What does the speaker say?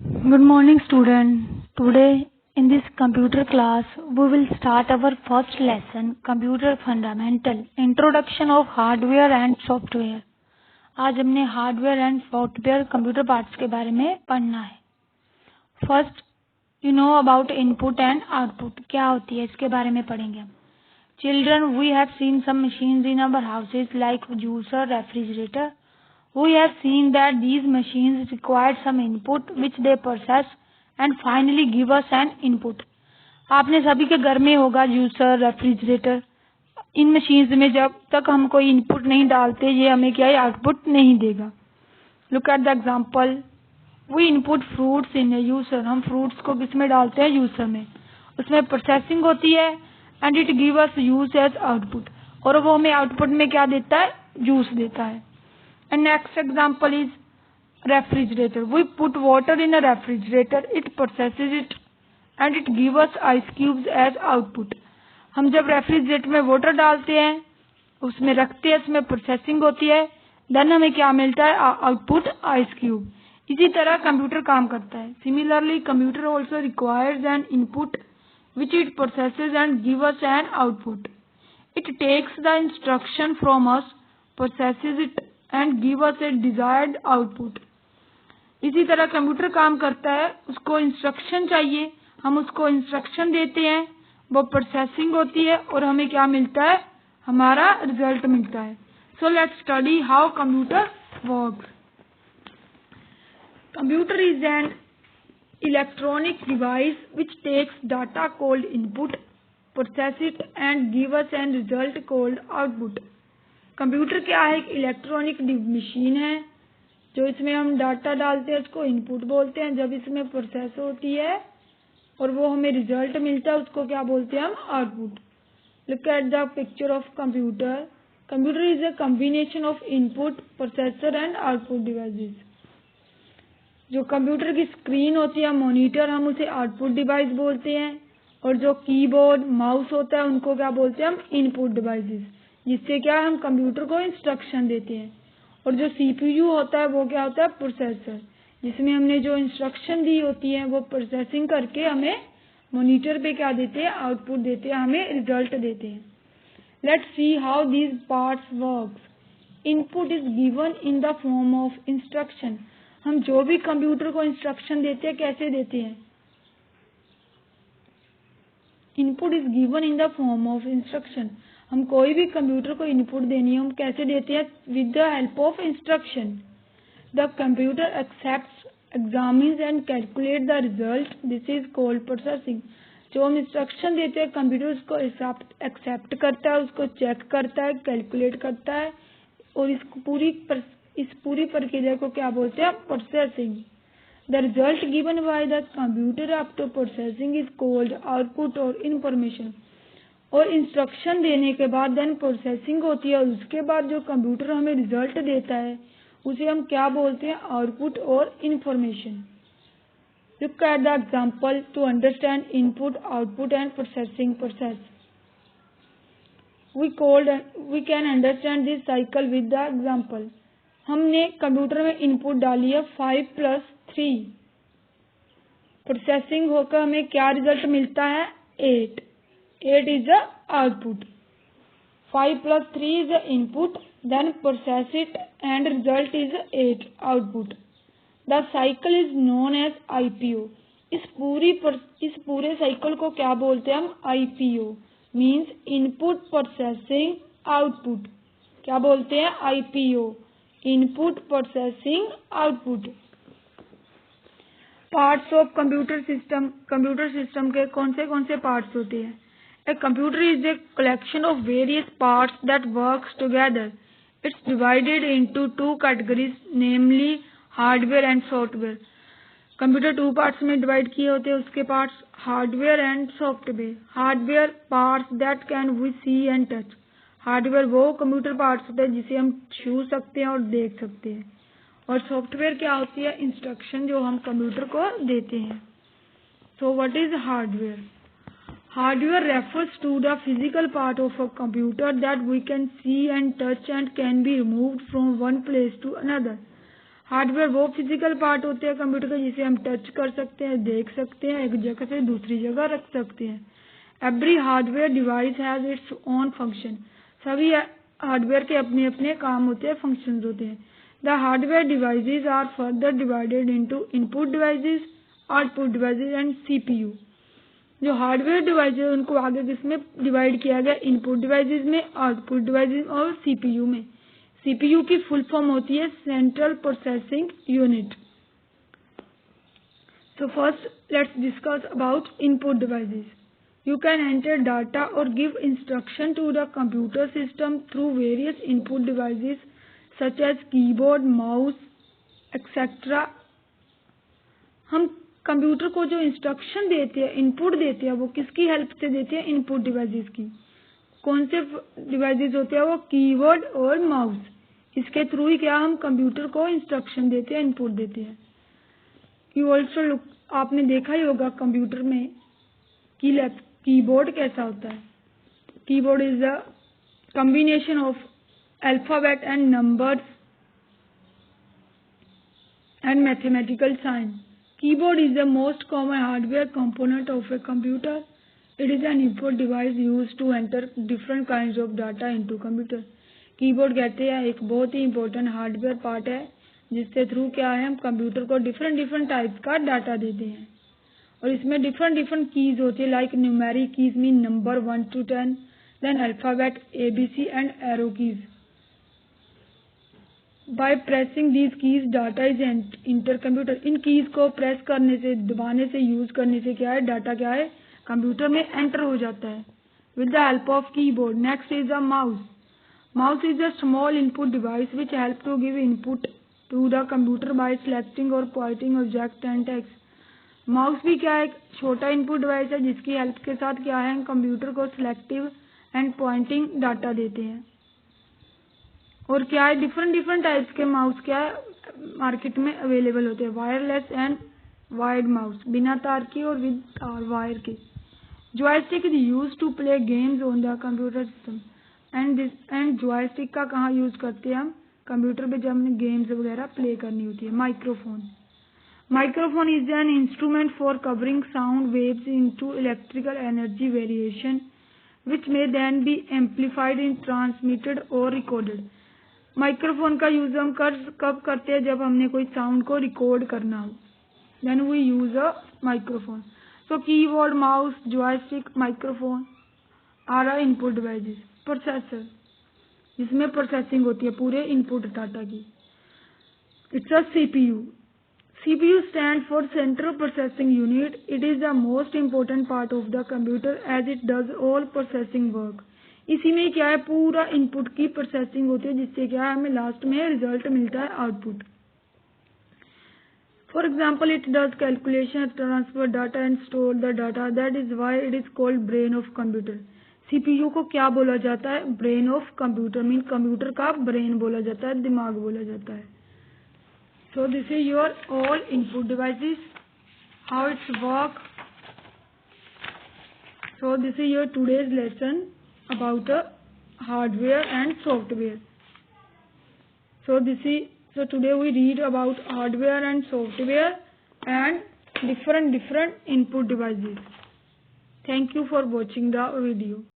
Good morning, student. Today in this computer class, we will start our first lesson, Computer Fundamental, Introduction of Hardware and Software. आज हमने hardware and software computer parts के बारे में पढ़ना है. First, you know about input and output. क्या होती है इसके बारे में पढ़ेंगे हम. Children, we have seen some machines in our houses like juicer, refrigerator. We have seen that these machines require some input which they process and finally give us an input. आपने सभी के घर में होगा जूसर, रेफ्रिजरेटर. इन machines में जब तक हम कोई इनपुट नहीं डालते ये हमें क्या है आउटपुट नहीं देगा. Look at the example. We input fruits in A juicer. हम फ्रूट्स को किस में डालते हैं जूसर में. उसमें प्रोसेसिंग होती है and it give us use as output. और वो हमें आउटपुट में क्या देता है जूस देता है. And next example is refrigerator. We put water in a refrigerator. It processes it and it gives us ice cubes as output. हम जब रेफ्रिजरेटर में वाटर डालते हैं उसमें रखते हैं उसमें प्रोसेसिंग होती है देन हमें क्या मिलता है आउटपुट आइस क्यूब. इसी तरह कंप्यूटर काम करता है. Similarly computer also requires an input which it processes and give us an output. It takes the instruction from us, processes it and give us a desired output. इसी तरह computer काम करता है. उसको इंस्ट्रक्शन चाहिए हम उसको इंस्ट्रक्शन देते हैं वो प्रोसेसिंग होती है और हमें क्या मिलता है हमारा रिजल्ट मिलता है. So let's study how computer works. Computer is an electronic device which takes data called input, process it and give us an result called output. Computer क्या है. एक इलेक्ट्रॉनिक मशीन है जो इसमें हम डाटा डालते हैं उसको इनपुट बोलते हैं. जब इसमें प्रोसेस होती है और वो हमें रिजल्ट मिलता है उसको क्या बोलते हैं हम output. Look at the picture of computer. Computer is a combination of input, processor and output devices. जो कंप्यूटर की स्क्रीन होती है मॉनिटर हम उसे आउटपुट डिवाइस बोलते हैं और जो कीबोर्ड माउस होता है उनको क्या बोलते हैं हम इनपुट डिवाइसेस जिससे क्या हम कंप्यूटर को इंस्ट्रक्शन देते हैं. और जो सीपीयू होता है वो क्या होता है प्रोसेसर जिसमें हमने जो इंस्ट्रक्शन दी होती है वो प्रोसेसिंग करके हमें मॉनिटर पे क्या देते हैं आउटपुट देते हैं हमें रिजल्ट देते हैं. Let's see how these parts works. Input is given in the form of instruction. हम जो भी कंप्यूटर को इंस्ट्रक्शन देते हैं कैसे देते हैं. Input is given in the form of instruction. हम कोई भी कंप्यूटर को इनपुट देनी है हम कैसे देते हैं with the help of instruction. The computer accepts, examines and calculate the result. This is called processing. जो हम इंस्ट्रक्शन देते हैं कंप्यूटर उसको एक्सेप्ट करता है उसको चेक करता है कैलकुलेट करता है और इस पूरी प्रक्रिया को क्या बोलते हैं processing. The result given by the computer after processing is called output or information. और इंस्ट्रक्शन देने के बाद देन प्रोसेसिंग होती है और उसके बाद जो कंप्यूटर हमें रिजल्ट देता है उसे हम क्या बोलते हैं आउटपुट और information. Look at the example to understand input, output and processing process. We can understand this cycle with the example. हमने कंप्यूटर में इनपुट डाली है 5+3. प्रोसेसिंग होकर हमें क्या रिजल्ट मिलता है 8. 8 is the output. 5+3 is the input, then process it and result is 8 output. The cycle is known as IPO. इस पूरे साइकिल को क्या बोलते हैं हम IPO means input processing output. क्या बोलते हैं IPO input processing output. Parts of computer system. Computer system के कौन से पार्ट्स होते हैं. A computer is a collection of various parts that works together. It's divided into two categories, namely hardware and software. Computer 2 parts में divide किए होते हैं उसके parts hardware and software. Hardware parts that can we see and touch. Hardware वो computer parts होते हैं जिसे हम छू सकते हैं और देख सकते हैं. और सॉफ्टवेयर क्या होती है इंस्ट्रक्शन जो हम कंप्यूटर को देते हैं. So what is hardware. Hardware refers to the physical part of a computer that we can see and touch and can be removed from one place to another. Hardware वो physical part होते हैं computer के जिसे हम touch कर सकते हैं, देख सकते हैं, एक जगह से दूसरी जगह रख सकते हैं। Every hardware device has its own function. सभी हार्डवेयर के अपने अपने काम होते हैं, फंक्शंस होते हैं। The hardware devices are further divided into input devices, output devices and CPU. जो हार्डवेयर डिवाइसेस उनको आगे किसमें डिवाइड किया गया, इनपुट डिवाइसेस में, आउटपुट डिवाइसेस और सीपीयू में। सीपीयू की फुल फॉर्म होती है central processing unit. So first let's discuss about input devices. You can enter data or give instruction to the computer system through various input devices such as keyboard, mouse, etc. हम computer को जो instruction देते हैं, input देते हैं, वो किसकी help से देते हैं, इनपुट डिवाइसेस की। कौन से डिवाइसेस होते हैं वो, कीबोर्ड और माउस। इसके थ्रू ही क्या हम कंप्यूटर को इंस्ट्रक्शन देते हैं, इनपुट देते हैं। यू ऑल्सो लुक, आपने देखा ही होगा कंप्यूटर में कीबोर्ड कैसा होता है। Keyboard is the combination of alphabet and numbers and mathematical sign. Keyboard is the most common hardware component of a computer. It is an input device used to enter different kinds of data into computer. Keyboard कहते हैं एक बहुत ही important hardware part है जिसके through क्या है हम computer को डिफरेंट टाइप का डाटा देते हैं। और इसमें डिफरेंट कीज होती है, like numeric keys mean number 1 to 10, then alphabet ABC and arrow keys. By pressing these keys data is enter computer. इन कीज को प्रेस करने से, दबाने से, यूज करने से क्या है, डाटा क्या है कंप्यूटर में एंटर हो जाता है with the help of keyboard. Next is the mouse. Mouse is a small input device which help to give input to the computer by selecting और pointing object and text. Mouse भी क्या है, एक छोटा input device है जिसकी help के साथ क्या है कंप्यूटर को सिलेक्टिव एंड पॉइंटिंग डाटा देते हैं। और क्या है, डिफरेंट टाइप्स के माउस क्या है मार्केट में अवेलेबल होते हैं, वायरलेस एंड वायर्ड माउस, बिना तार के और विद तार वायर के। Joystick is use to play games on the computer system. And joystick का कहाँ यूज करते हैं हम, कंप्यूटर पे जब हमने गेम्स वगैरह प्ले करनी होती है। Microphone is an instrument for covering sound waves into electrical energy variation which may then be amplified in transmitted or recorded। Microphone का यूज हम कब करते हैं, जब हमने कोई साउंड को रिकॉर्ड करना हो, then we use a microphone. So keyboard, mouse, joystick, microphone are are input devices. Processor, जिसमें प्रोसेसिंग होती है पूरे इनपुट डाटा की, it's a CPU। CPU stands for Central Processing Unit. It is the most important part of the computer as it does all processing work. इसी में क्या है पूरा इनपुट की प्रोसेसिंग होती है जिससे क्या है हमें लास्ट में रिजल्ट मिलता है, output. For example it does calculation, transfer data and store the data. That is why it is called brain of computer. CPU को क्या बोला जाता है, brain of computer, mean computer का ब्रेन बोला जाता है, दिमाग बोला जाता है। So this is your all input devices, how it's work. So this is your today's lesson about hardware and software. So today we read about hardware and software and different input devices. Thank you for watching the video.